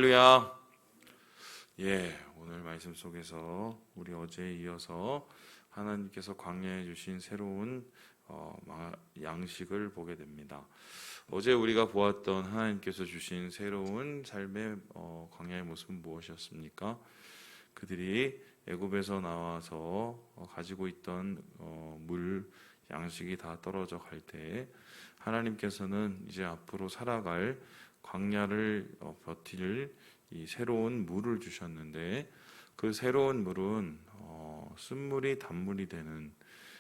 할렐루야. 오늘 말씀 속에서 우리 어제에 이어서 하나님께서 광야에 주신 새로운 양식을 보게 됩니다. 어제 우리가 보았던 하나님께서 주신 새로운 삶의 광야의 모습은 무엇이었습니까? 그들이 애굽에서 나와서 가지고 있던 물 양식이 다 떨어져 갈 때 하나님께서는 이제 앞으로 살아갈 광야를 버틸 이 새로운 물을 주셨는데, 그 새로운 물은 쓴물이 단물이 되는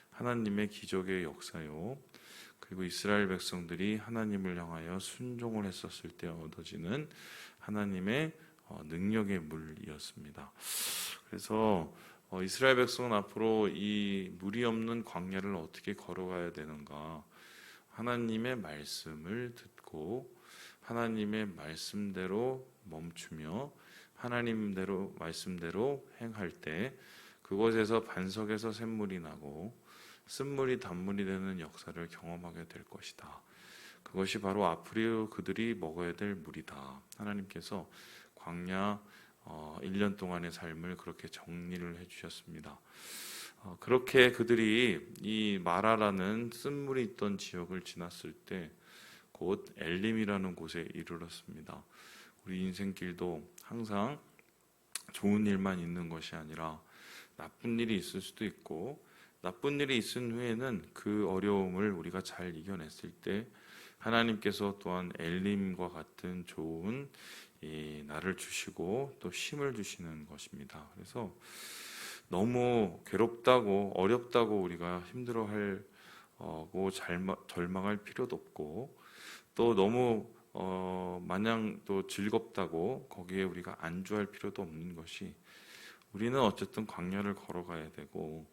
하나님의 기적의 역사요, 그리고 이스라엘 백성들이 하나님을 향하여 순종을 했었을 때 얻어지는 하나님의 능력의 물이었습니다. 그래서 이스라엘 백성은 앞으로 이 물이 없는 광야를 어떻게 걸어가야 되는가, 하나님의 말씀을 듣고 하나님의 말씀대로 멈추며 하나님대로 말씀대로 행할 때 그곳에서 반석에서 샘물이 나고 쓴물이 단물이 되는 역사를 경험하게 될 것이다. 그것이 바로 앞으로 그들이 먹어야 될 물이다. 하나님께서 광야 1년 동안의 삶을 그렇게 정리를 해주셨습니다. 그렇게 그들이 이 마라라는 쓴물이 있던 지역을 지났을 때 곧 엘림이라는 곳에 이르렀습니다. 우리 인생길도 항상 좋은 일만 있는 것이 아니라 나쁜 일이 있을 수도 있고, 나쁜 일이 있은 후에는 그 어려움을 우리가 잘 이겨냈을 때 하나님께서 또한 엘림과 같은 좋은 나를 주시고 또 힘을 주시는 것입니다. 그래서 너무 괴롭다고 어렵다고 우리가 힘들어하고 절망할 필요도 없고, 또 너무 마냥 또 즐겁다고 거기에 우리가 안주할 필요도 없는 것이, 우리는 어쨌든 광야를 걸어가야 되고,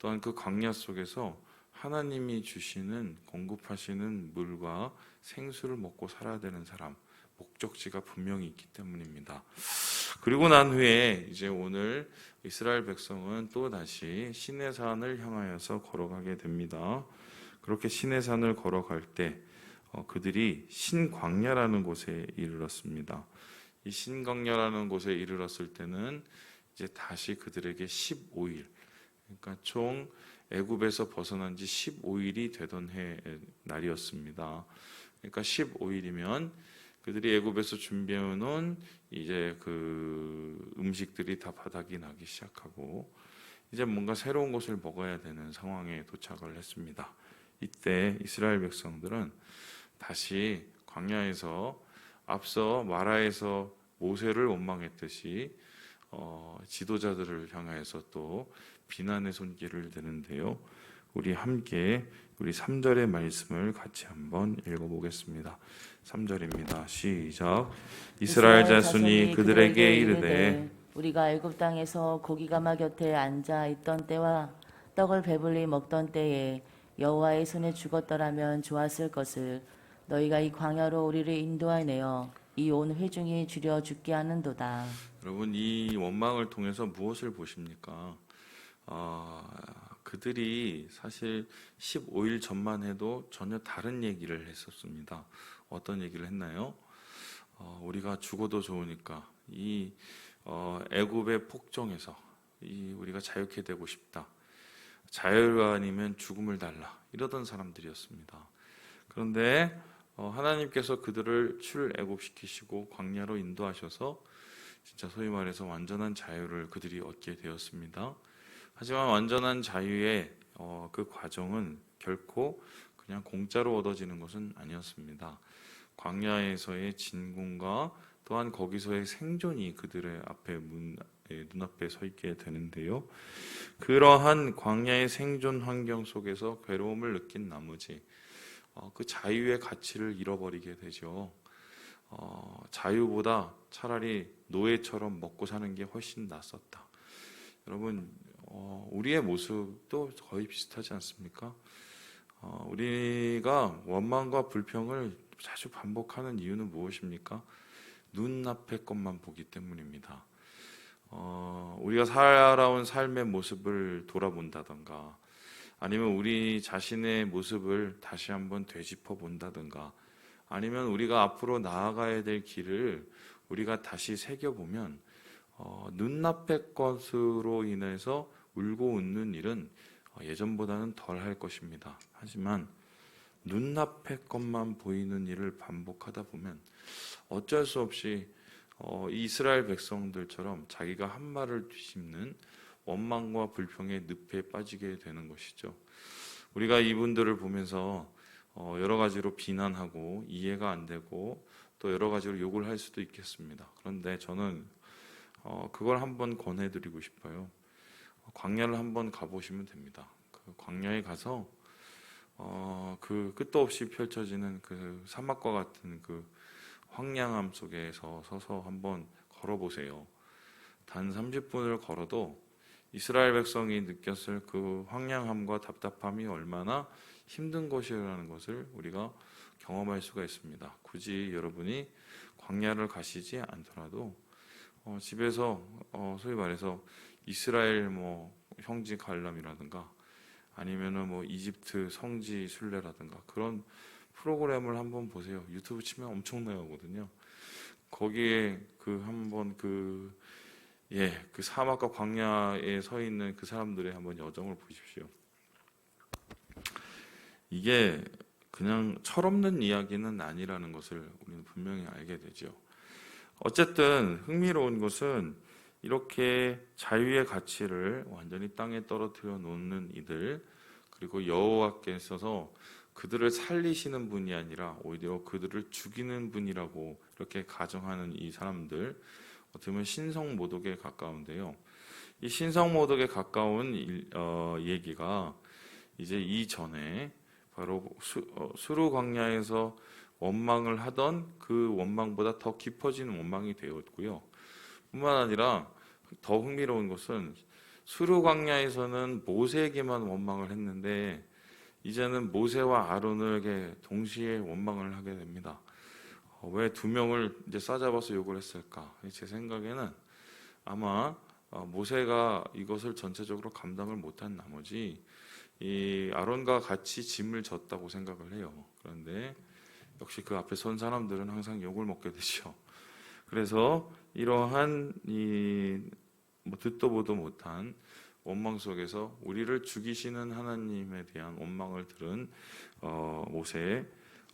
또한 그 광야 속에서 하나님이 주시는 공급하시는 물과 생수를 먹고 살아야 되는 사람, 목적지가 분명히 있기 때문입니다. 그리고 난 후에 이제 오늘 이스라엘 백성은 또 다시 시내산을 향하여서 걸어가게 됩니다. 그렇게 시내산을 걸어갈 때 그들이 신광야라는 곳에 이르렀습니다. 이 신광야라는 곳에 이르렀을 때는 이제 다시 그들에게 15일, 그러니까 총 애굽에서 벗어난 지 15일이 되던 날이었습니다. 그러니까 15일이면 그들이 애굽에서 준비해 놓은 이제 그 음식들이 다 바닥이 나기 시작하고 이제 뭔가 새로운 것을 먹어야 되는 상황에 도착을 했습니다. 이때 이스라엘 백성들은 다시 광야에서 앞서 마라에서 모세를 원망했듯이 지도자들을 향하여서 또 비난의 손길을 드는데요. 우리 함께 우리 3절의 말씀을 같이 한번 읽어보겠습니다. 3절입니다. 시작. 이스라엘 자손이 그들에게 이르되 우리가 애굽 땅에서 고기가마 곁에 앉아 있던 때와 떡을 배불리 먹던 때에 여호와의 손에 죽었더라면 좋았을 것을 너희가 이 광야로 우리를 인도하내어 이 온 회중이 줄여 죽게 하는도다. 여러분, 이 원망을 통해서 무엇을 보십니까? 그들이 사실 15일 전만 해도 전혀 다른 얘기를 했었습니다. 어떤 얘기를 했나요? 우리가 죽어도 좋으니까 이 애굽의 폭정에서 우리가 자유케 되고 싶다. 자유가 아니면 죽음을 달라. 이러던 사람들이었습니다. 그런데 하나님께서 그들을 출애굽시키시고 광야로 인도하셔서 진짜 소위 말해서 완전한 자유를 그들이 얻게 되었습니다. 하지만 완전한 자유의 그 과정은 결코 그냥 공짜로 얻어지는 것은 아니었습니다. 광야에서의 진군과 또한 거기서의 생존이 그들의 눈앞에 서 있게 되는데요. 그러한 광야의 생존 환경 속에서 괴로움을 느낀 나머지 그 자유의 가치를 잃어버리게 되죠. 자유보다 차라리 노예처럼 먹고 사는 게 훨씬 낫었다. 여러분, 우리의 모습도 거의 비슷하지 않습니까? 우리가 원망과 불평을 자주 반복하는 이유는 무엇입니까? 눈앞의 것만 보기 때문입니다. 우리가 살아온 삶의 모습을 돌아본다던가, 아니면 우리 자신의 모습을 다시 한번 되짚어 본다든가, 아니면 우리가 앞으로 나아가야 될 길을 우리가 다시 새겨보면 눈앞의 것으로 인해서 울고 웃는 일은 예전보다는 덜 할 것입니다. 하지만 눈앞의 것만 보이는 일을 반복하다 보면 어쩔 수 없이 이스라엘 백성들처럼 자기가 한 말을 뒤집는 원망과 불평의 늪에 빠지게 되는 것이죠. 우리가 이분들을 보면서 여러 가지로 비난하고 이해가 안 되고 또 여러 가지로 욕을 할 수도 있겠습니다. 그런데 저는 그걸 한번 권해드리고 싶어요. 광야를 한번 가보시면 됩니다. 그 광야에 가서 그 끝도 없이 펼쳐지는 그 사막과 같은 그 황량함 속에서 서서 한번 걸어보세요. 단 30분을 걸어도 이스라엘 백성이 느꼈을 그 황량함과 답답함이 얼마나 힘든 것이라는 것을 우리가 경험할 수가 있습니다. 굳이 여러분이 광야를 가시지 않더라도 집에서 소위 말해서 이스라엘 형제 관람이라든가 아니면은 이집트 성지 순례라든가 그런 프로그램을 한번 보세요. 유튜브 치면 엄청 나오거든요. 거기에 그 사막과 광야에 서 있는 그 사람들의 한번 여정을 보십시오. 이게 그냥 철없는 이야기는 아니라는 것을 우리는 분명히 알게 되죠. 어쨌든 흥미로운 것은 이렇게 자유의 가치를 완전히 땅에 떨어뜨려 놓는 이들, 그리고 여호와께서 그들을 살리시는 분이 아니라 오히려 그들을 죽이는 분이라고 이렇게 가정하는 이 사람들, 어떻게 보면 신성모독에 가까운데요. 이 신성모독에 가까운 얘기가 이제 이전에 바로 수르 광야에서 원망을 하던 그 원망보다 더 깊어진 원망이 되었고요. 뿐만 아니라 더 흥미로운 것은 수르 광야에서는 모세에게만 원망을 했는데 이제는 모세와 아론에게 동시에 원망을 하게 됩니다. 왜 두 명을 이제 싸잡아서 욕을 했을까? 제 생각에는 아마 모세가 이것을 전체적으로 감당을 못한 나머지 이 아론과 같이 짐을 졌다고 생각을 해요. 그런데 역시 그 앞에 선 사람들은 항상 욕을 먹게 되죠. 그래서 이러한 듣도 보도 못한 원망 속에서 우리를 죽이시는 하나님에 대한 원망을 들은 모세,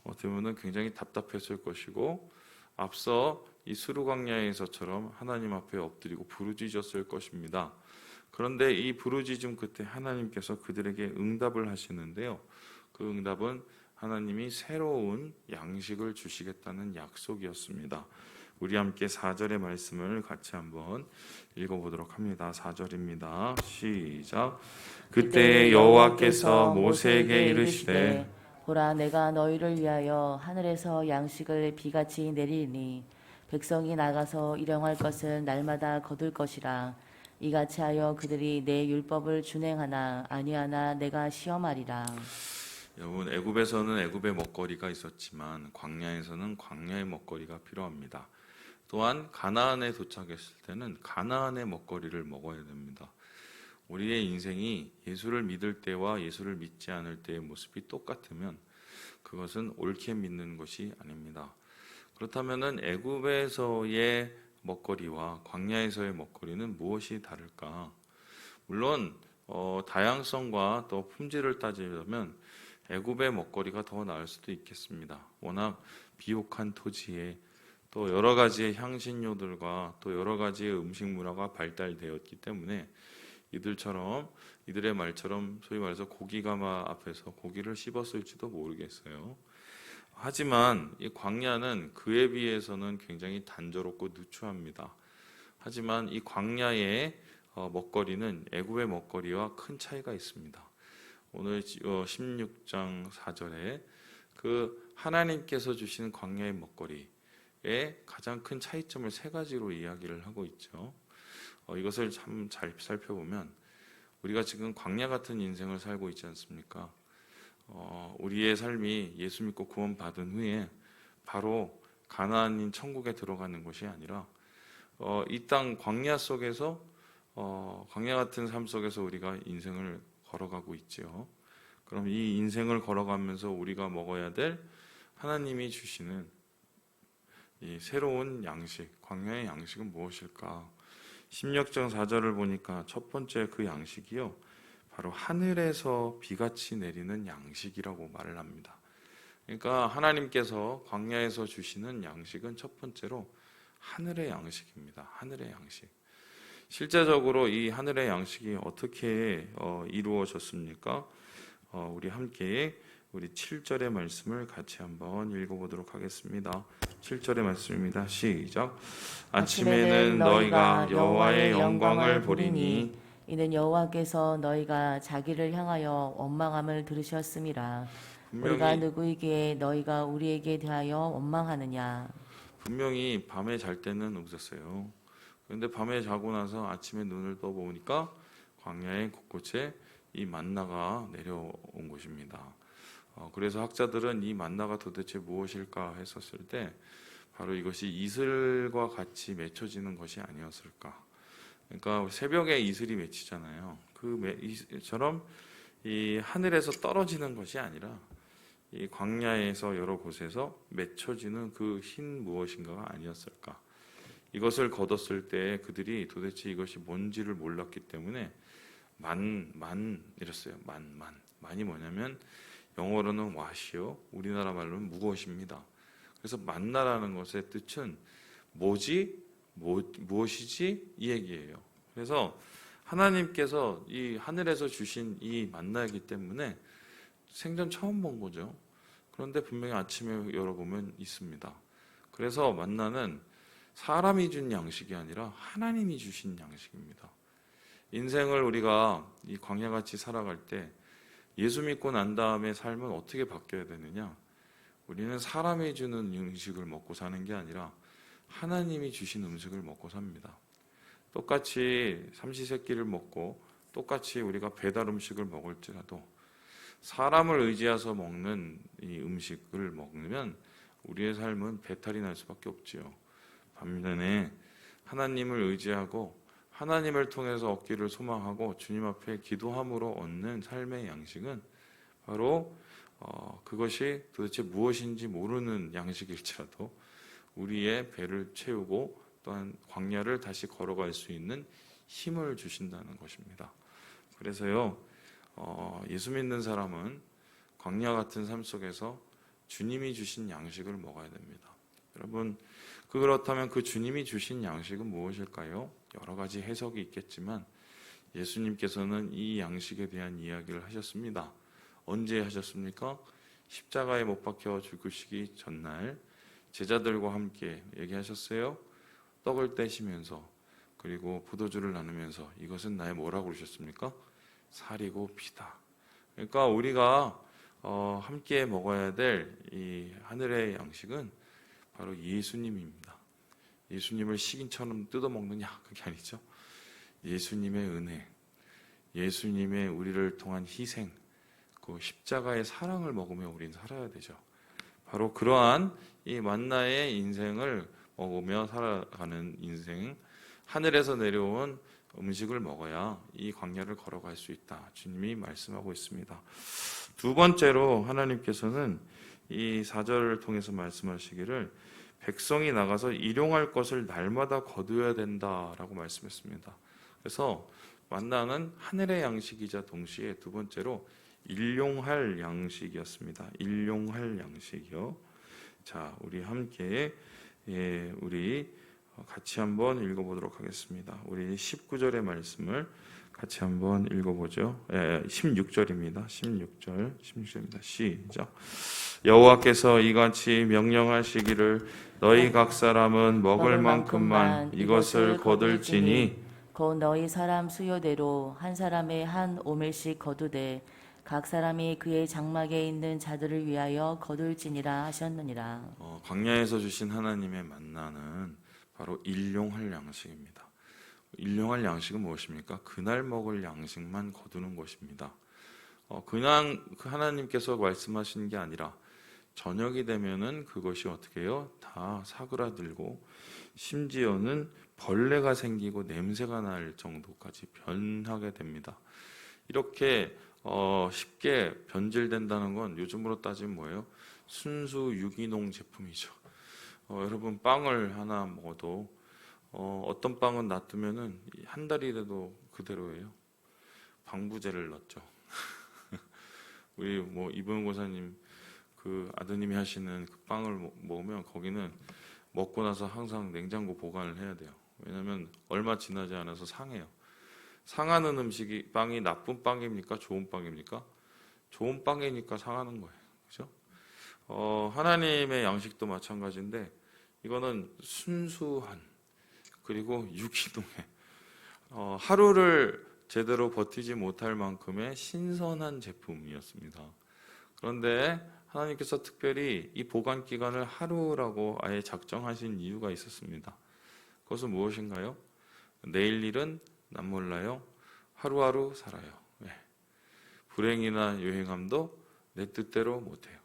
어떻게 보면 굉장히 답답했을 것이고 앞서 이 수르 광야에서처럼 하나님 앞에 엎드리고 부르짖었을 것입니다. 그런데 이 부르짖음 끝에 하나님께서 그들에게 응답을 하시는데요. 그 응답은 하나님이 새로운 양식을 주시겠다는 약속이었습니다. 우리 함께 4절의 말씀을 같이 한번 읽어보도록 합니다. 4절입니다. 시작. 그때 여호와께서 모세에게 이르시되 보라, 내가 너희를 위하여 하늘에서 양식을 비같이 내리니 백성이 나가서 일용할 것은 날마다 거둘 것이라. 이같이 하여 그들이 내 율법을 준행하나 아니하나 내가 시험하리라. 여러분, 애굽에서는 애굽의 먹거리가 있었지만 광야에서는 광야의 먹거리가 필요합니다. 또한 가나안에 도착했을 때는 가나안의 먹거리를 먹어야 됩니다. 우리의 인생이 예수를 믿을 때와 예수를 믿지 않을 때의 모습이 똑같으면 그것은 옳게 믿는 것이 아닙니다. 그렇다면 애굽에서의 먹거리와 광야에서의 먹거리는 무엇이 다를까? 물론 다양성과 또 품질을 따지려면 애굽의 먹거리가 더 나을 수도 있겠습니다. 워낙 비옥한 토지에 또 여러 가지의 향신료들과 또 여러 가지의 음식 문화가 발달되었기 때문에 이들의 말처럼 소위 말해서 고기가마 앞에서 고기를 씹었을지도 모르겠어요. 하지만 이 광야는 그에 비해서는 굉장히 단조롭고 누추합니다. 하지만 이 광야의 먹거리는 애굽의 먹거리와 큰 차이가 있습니다. 오늘 16장 4절에 그 하나님께서 주시는 광야의 먹거리의 가장 큰 차이점을 세 가지로 이야기를 하고 있죠. 이것을 참 잘 살펴보면 우리가 지금 광야 같은 인생을 살고 있지 않습니까? 우리의 삶이 예수 믿고 구원받은 후에 바로 가나안인 천국에 들어가는 것이 아니라 이 땅 광야 속에서 광야 같은 삶 속에서 우리가 인생을 걸어가고 있죠. 그럼 이 인생을 걸어가면서 우리가 먹어야 될 하나님이 주시는 이 새로운 양식, 광야의 양식은 무엇일까? 16장 4절을 보니까 첫 번째 그 양식이요, 바로 하늘에서 비같이 내리는 양식이라고 말을 합니다. 그러니까 하나님께서 광야에서 주시는 양식은 첫 번째로 하늘의 양식입니다. 하늘의 양식. 실제적으로 이 하늘의 양식이 어떻게 이루어졌습니까? 우리 함께 우리 7절의 말씀을 같이 한번 읽어보도록 하겠습니다. 7절의 말씀입니다. 시작. 아침에는 너희가 여호와의 영광을 보리니 이는 여호와께서 너희가 자기를 향하여 원망함을 들으셨음이라. 우리가 누구이기에 너희가 우리에게 대하여 원망하느냐. 분명히 밤에 잘 때는 웃었어요. 그런데 밤에 자고 나서 아침에 눈을 떠보니까 광야의 곳곳에 이 만나가 내려온 것입니다. 그래서 학자들은 이 만나가 도대체 무엇일까 했었을 때 바로 이것이 이슬과 같이 맺혀지는 것이 아니었을까. 그러니까 새벽에 이슬이 맺히잖아요. 그 이슬처럼 이 하늘에서 떨어지는 것이 아니라 이 광야에서 여러 곳에서 맺혀지는 그 흰 무엇인가가 아니었을까. 이것을 거뒀을 때 그들이 도대체 이것이 뭔지를 몰랐기 때문에 이랬어요. 만이 뭐냐면 영어로는 wash요, 우리나라 말로는 무엇입니다. 그래서 만나라는 것의 뜻은 무엇이지 이 얘기예요. 그래서 하나님께서 이 하늘에서 주신 이 만나이기 때문에 생전 처음 본 거죠. 그런데 분명히 아침에 열어보면 있습니다. 그래서 만나는 사람이 준 양식이 아니라 하나님이 주신 양식입니다. 인생을 우리가 이 광야같이 살아갈 때 예수 믿고 난 다음에 삶은 어떻게 바뀌어야 되느냐? 우리는 사람이 주는 음식을 먹고 사는 게 아니라 하나님이 주신 음식을 먹고 삽니다. 똑같이 삼시세끼를 먹고 똑같이 우리가 배달 음식을 먹을지라도 사람을 의지해서 먹는 이 음식을 먹으면 우리의 삶은 배탈이 날 수밖에 없지요. 반면에 하나님을 의지하고 하나님을 통해서 얻기를 소망하고 주님 앞에 기도함으로 얻는 삶의 양식은 바로 그것이 도대체 무엇인지 모르는 양식일지라도 우리의 배를 채우고 또한 광야를 다시 걸어갈 수 있는 힘을 주신다는 것입니다. 그래서요, 예수 믿는 사람은 광야 같은 삶 속에서 주님이 주신 양식을 먹어야 됩니다. 여러분, 그렇다면 그 주님이 주신 양식은 무엇일까요? 여러 가지 해석이 있겠지만 예수님께서는 이 양식에 대한 이야기를 하셨습니다. 언제 하셨습니까? 십자가에 못 박혀 죽으시기 전날 제자들과 함께 얘기하셨어요. 떡을 떼시면서 그리고 포도주를 나누면서 이것은 나의 뭐라고 그러셨습니까? 살이고 피다. 그러니까 우리가 함께 먹어야 될 이 하늘의 양식은 바로 예수님입니다. 예수님을 식인처럼 뜯어먹느냐? 그게 아니죠. 예수님의 은혜, 예수님의 우리를 통한 희생, 그 십자가의 사랑을 먹으며 우리는 살아야 되죠. 바로 그러한 이 만나의 인생을 먹으며 살아가는 인생, 하늘에서 내려온 음식을 먹어야 이 광야를 걸어갈 수 있다. 주님이 말씀하고 있습니다. 두 번째로 하나님께서는 이 4절을 통해서 말씀하시기를 백성이 나가서 일용할 것을 날마다 거두어야 된다라고 말씀했습니다. 그래서 만나는 하늘의 양식이자 동시에 두 번째로 일용할 양식이었습니다. 일용할 양식이요. 자, 우리 함께 우리 같이 한번 읽어보도록 하겠습니다. 우리 19절의 말씀을 같이 한번 읽어보죠. 16절입니다. 16절입니다. 시작. 여호와께서 이같이 명령하시기를 너희 각 사람은 먹을 만큼만 이것을 거둘지니 곧 너희 사람 수요대로 한 사람의 한 오멜씩 거두되 각 사람이 그의 장막에 있는 자들을 위하여 거둘지니라 하셨느니라. 광야에서 주신 하나님의 만나는 바로 일용할 양식입니다. 일용할 양식은 무엇입니까? 그날 먹을 양식만 거두는 것입니다. 그냥 하나님께서 말씀하신 게 아니라 저녁이 되면은 그것이 어떻게 해요? 다 사그라들고 심지어는 벌레가 생기고 냄새가 날 정도까지 변하게 됩니다. 이렇게 쉽게 변질된다는 건 요즘으로 따지면 뭐예요? 순수 유기농 제품이죠. 여러분 빵을 하나 먹어도 어떤 빵은 놔두면은 한 달이라도 그대로예요. 방부제를 넣었죠. 우리 뭐 이보영 고사님 그 아드님이 하시는 그 빵을 먹으면 거기는 먹고 나서 항상 냉장고 보관을 해야 돼요. 왜냐하면 얼마 지나지 않아서 상해요. 상하는 음식이 빵이 나쁜 빵입니까? 좋은 빵입니까? 좋은 빵이니까 상하는 거예요. 그죠? 하나님의 양식도 마찬가지인데 이거는 순수한 그리고 유기농의 하루를 제대로 버티지 못할 만큼의 신선한 제품이었습니다. 그런데 하나님께서 특별히 이 보관 기간을 하루라고 아예 작정하신 이유가 있었습니다. 그것은 무엇인가요? 내일 일은 남 몰라요. 하루하루 살아요. 네. 불행이나 유행함도 내 뜻대로 못해요.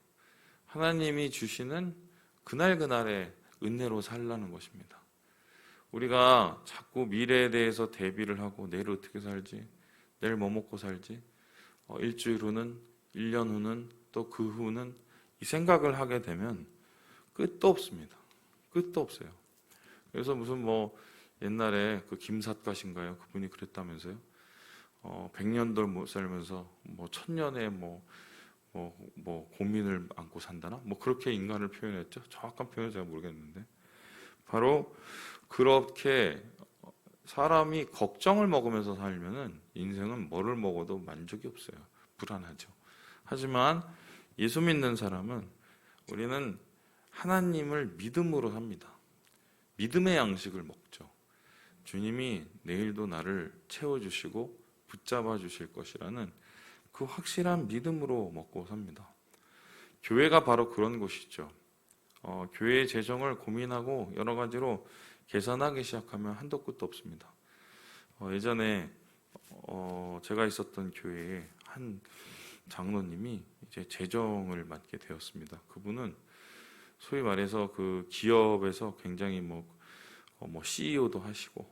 하나님이 주시는 그날그날의 은혜로 살라는 것입니다. 우리가 자꾸 미래에 대해서 대비를 하고 내일 어떻게 살지, 내일 뭐 먹고 살지, 일주일 후는, 1년 후는, 또 그 후는 이 생각을 하게 되면 끝도 없습니다. 끝도 없어요. 그래서 무슨 뭐 옛날에 그 김삿갓인가요? 그분이 그랬다면서요. 100년도 못 살면서 뭐 1000년의 뭐 고민을 안고 산다나? 뭐 그렇게 인간을 표현했죠. 정확한 표현은 제가 모르겠는데 바로 그렇게 사람이 걱정을 먹으면서 살면은 인생은 뭐를 먹어도 만족이 없어요. 불안하죠. 하지만 예수 믿는 사람은 우리는 하나님을 믿음으로 삽니다. 믿음의 양식을 먹죠. 주님이 내일도 나를 채워주시고 붙잡아 주실 것이라는 그 확실한 믿음으로 먹고 삽니다. 교회가 바로 그런 곳이죠. 교회의 재정을 고민하고 여러 가지로 계산하기 시작하면 한도 끝도 없습니다. 예전에 제가 있었던 교회에 한 장로님이 이제 재정을 맡게 되었습니다. 그분은 소위 말해서 그 기업에서 굉장히 뭐 CEO도 하시고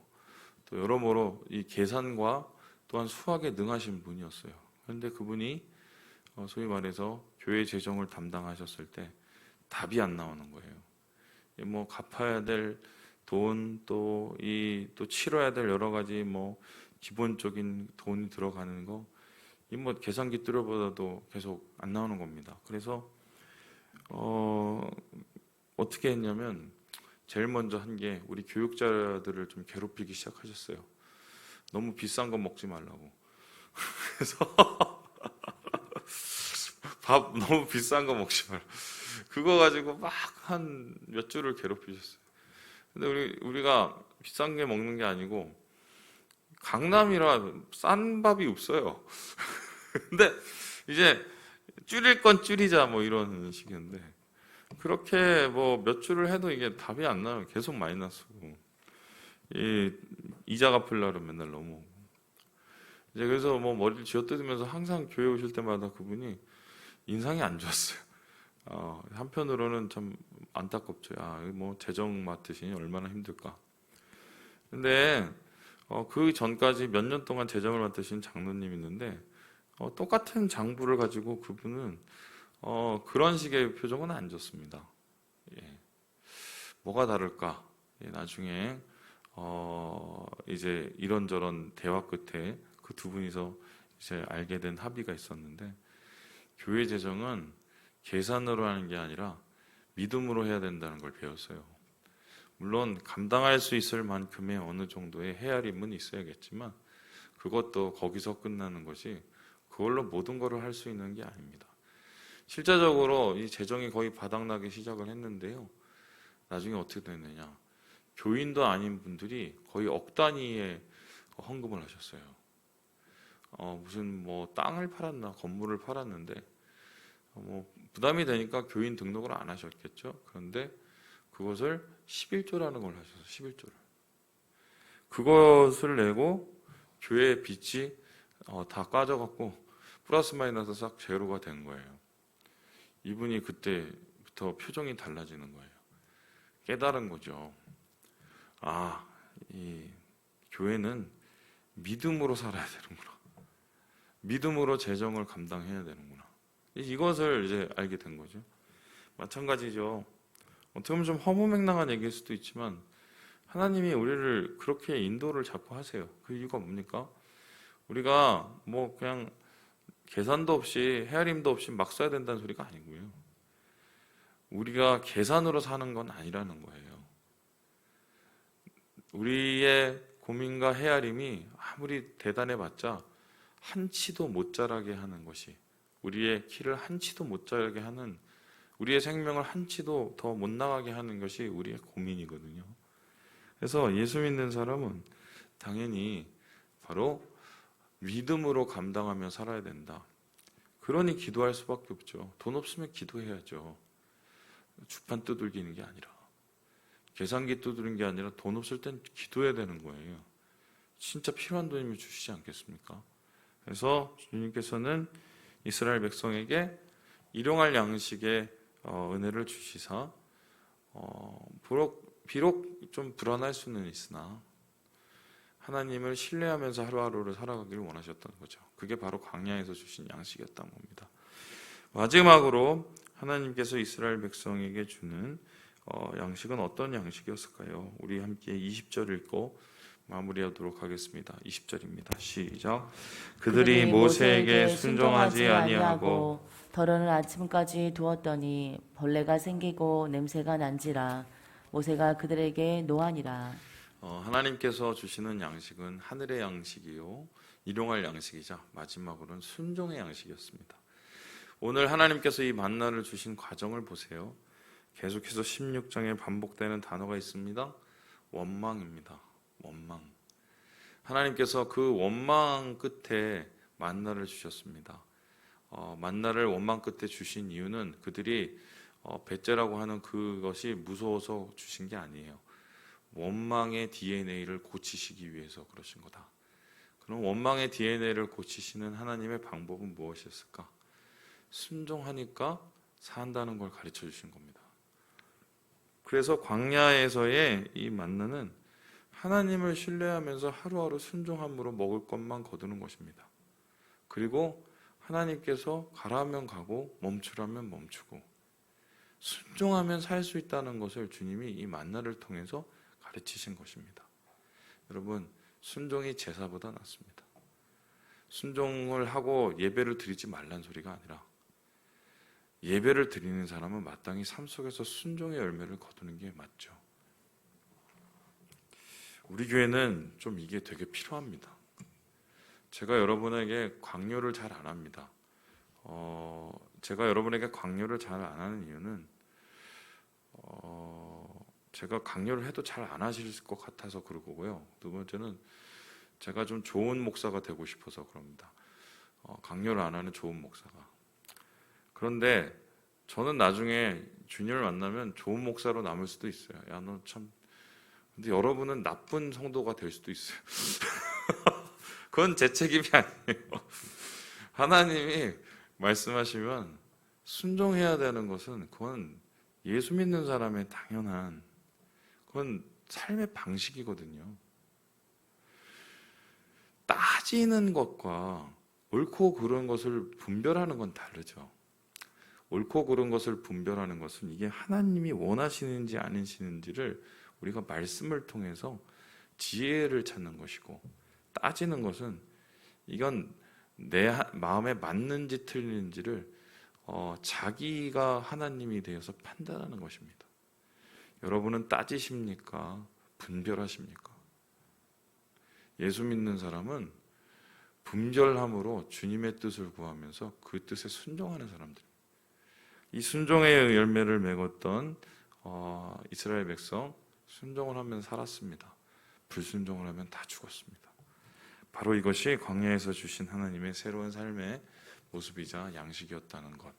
또 여러모로 이 계산과 또한 수학에 능하신 분이었어요. 그런데 그분이 소위 말해서 교회 재정을 담당하셨을 때 답이 안 나오는 거예요. 뭐 갚아야 될 돈 또 치러야 될 여러 가지 뭐 기본적인 돈이 들어가는 거 이 뭐 계산기 뚫어보다도 계속 안 나오는 겁니다. 그래서 어떻게 했냐면 제일 먼저 한 게 우리 교육자들을 좀 괴롭히기 시작하셨어요. 너무 비싼 거 먹지 말라고. 그래서 밥 너무 비싼 거 먹지 말라. 그거 가지고 막 한 몇 주를 괴롭히셨어요. 근데 우리가 비싼 게 먹는 게 아니고 강남이라 싼 밥이 없어요. 근데 이제 줄일 건 줄이자 뭐 이런 식이었는데 그렇게 뭐 몇 주를 해도 이게 답이 안 나요. 계속 마이너스고 이자 갚으려고 맨날 넘어오고 이제 그래서 뭐 머리를 쥐어뜯으면서 항상 교회 오실 때마다 그분이 인상이 안 좋았어요. 한편으로는 참 안타깝죠. 뭐 재정 맡으시니 얼마나 힘들까. 근데 그 전까지 몇 년 동안 재정을 맡으신 장로님이 있는데 똑같은 장부를 가지고 그분은 그런 식의 표정은 안 줬습니다. 예. 뭐가 다를까? 예, 나중에 이제 이런저런 대화 끝에 그 두 분이서 이제 알게 된 합의가 있었는데 교회 재정은 계산으로 하는 게 아니라 믿음으로 해야 된다는 걸 배웠어요. 물론 감당할 수 있을 만큼의 어느 정도의 헤아림은 있어야겠지만 그것도 거기서 끝나는 것이 그걸로 모든 것을 할 수 있는 게 아닙니다. 실제적으로 이 재정이 거의 바닥나기 시작을 했는데요. 나중에 어떻게 됐느냐. 교인도 아닌 분들이 거의 억 단위의 헌금을 하셨어요. 무슨 뭐 땅을 팔았나 건물을 팔았는데 뭐 부담이 되니까 교인 등록을 안 하셨겠죠. 그런데 그것을 11조라는 걸 하셔서 11조를 그것을 내고 교회의 빚이 다 까져갖고 플러스 마이너스 싹 제로가 된 거예요. 이분이 그때부터 표정이 달라지는 거예요. 깨달은 거죠. 이 교회는 믿음으로 살아야 되는구나. 믿음으로 재정을 감당해야 되는구나. 이것을 이제 알게 된 거죠. 마찬가지죠. 어떻게 보면 좀 허무맹랑한 얘기일 수도 있지만 하나님이 우리를 그렇게 인도를 자꾸 하세요. 그 이유가 뭡니까? 우리가 뭐 그냥 계산도 없이 헤아림도 없이 막 써야 된다는 소리가 아니고요. 우리가 계산으로 사는 건 아니라는 거예요. 우리의 고민과 헤아림이 아무리 대단해봤자 한 치도 못 자라게 하는 것이, 우리의 키를 한 치도 못 자라게 하는, 우리의 생명을 한 치도 더 못 나가게 하는 것이 우리의 고민이거든요. 그래서 예수 믿는 사람은 당연히 바로 믿음으로 감당하며 살아야 된다. 그러니 기도할 수밖에 없죠. 돈 없으면 기도해야죠. 주판 두들기는 게 아니라, 계산기 두드리는 게 아니라 돈 없을 땐 기도해야 되는 거예요. 진짜 필요한 돈이면 주시지 않겠습니까? 그래서 주님께서는 이스라엘 백성에게 일용할 양식의 은혜를 주시사, 비록 좀 불안할 수는 있으나 하나님을 신뢰하면서 하루하루를 살아가기를 원하셨던 거죠. 그게 바로 광야에서 주신 양식이었던 겁니다. 마지막으로 하나님께서 이스라엘 백성에게 주는 양식은 어떤 양식이었을까요? 우리 함께 20절 읽고 마무리하도록 하겠습니다. 20절입니다. 시작. 그들이 모세에게 순종하지 아니하고 더러는 아침까지 두었더니 벌레가 생기고 냄새가 난지라 모세가 그들에게 노하니라. 하나님께서 주시는 양식은 하늘의 양식이요 일용할 양식이자 마지막으로는 순종의 양식이었습니다. 오늘 하나님께서 이 만나를 주신 과정을 보세요. 계속해서 16장에 반복되는 단어가 있습니다. 원망입니다. 원망. 하나님께서 그 원망 끝에 만나를 주셨습니다. 만나를 원망 끝에 주신 이유는 그들이 배째라고 하는 그것이 무서워서 주신 게 아니에요. 원망의 DNA를 고치시기 위해서 그러신 거다. 그럼 원망의 DNA를 고치시는 하나님의 방법은 무엇이었을까? 순종하니까 산다는 걸 가르쳐 주신 겁니다. 그래서 광야에서의 이 만나는 하나님을 신뢰하면서 하루하루 순종함으로 먹을 것만 거두는 것입니다. 그리고 하나님께서 가라면 가고 멈추라면 멈추고 순종하면 살 수 있다는 것을 주님이 이 만나를 통해서 가르치신 것입니다. 여러분, 순종이 제사보다 낫습니다. 순종을 하고 예배를 드리지 말란 소리가 아니라 예배를 드리는 사람은 마땅히 삶 속에서 순종의 열매를 거두는 게 맞죠. 우리 교회는 좀 이게 되게 필요합니다. 제가 여러분에게 강요를 잘 안 합니다. 제가 여러분에게 강요를 잘 안 하는 이유는 제가 강요를 해도 잘 안 하실 것 같아서 그러고요. 두 번째는 제가 좀 좋은 목사가 되고 싶어서 그럽니다. 강요를 안 하는 좋은 목사가. 그런데 저는 나중에 주님을 만나면 좋은 목사로 남을 수도 있어요. 야, 너 참. 근데 여러분은 나쁜 성도가 될 수도 있어요. 그건 제 책임이 아니에요. 하나님이 말씀하시면 순종해야 되는 것은 그건 예수 믿는 사람의 당연한 그건 삶의 방식이거든요. 따지는 것과 옳고 그른 것을 분별하는 건 다르죠. 옳고 그른 것을 분별하는 것은 이게 하나님이 원하시는지 아니시는지를 우리가 말씀을 통해서 지혜를 찾는 것이고, 따지는 것은 이건 내 마음에 맞는지 틀리는지를 자기가 하나님이 되어서 판단하는 것입니다. 여러분은 따지십니까? 분별하십니까? 예수 믿는 사람은 분별함으로 주님의 뜻을 구하면서 그 뜻에 순종하는 사람들. 이 순종의 열매를 맺었던 이스라엘 백성, 순종을 하면 살았습니다. 불순종을 하면 다 죽었습니다. 바로 이것이 광야에서 주신 하나님의 새로운 삶의 모습이자 양식이었다는 것.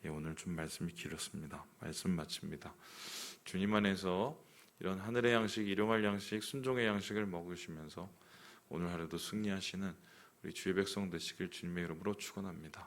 오늘 좀 말씀이 길었습니다. 말씀 마칩니다. 주님 안에서 이런 하늘의 양식, 일용할 양식, 순종의 양식을 먹으시면서 오늘 하루도 승리하시는 우리 주의 백성 되시길 주님의 이름으로 축원합니다.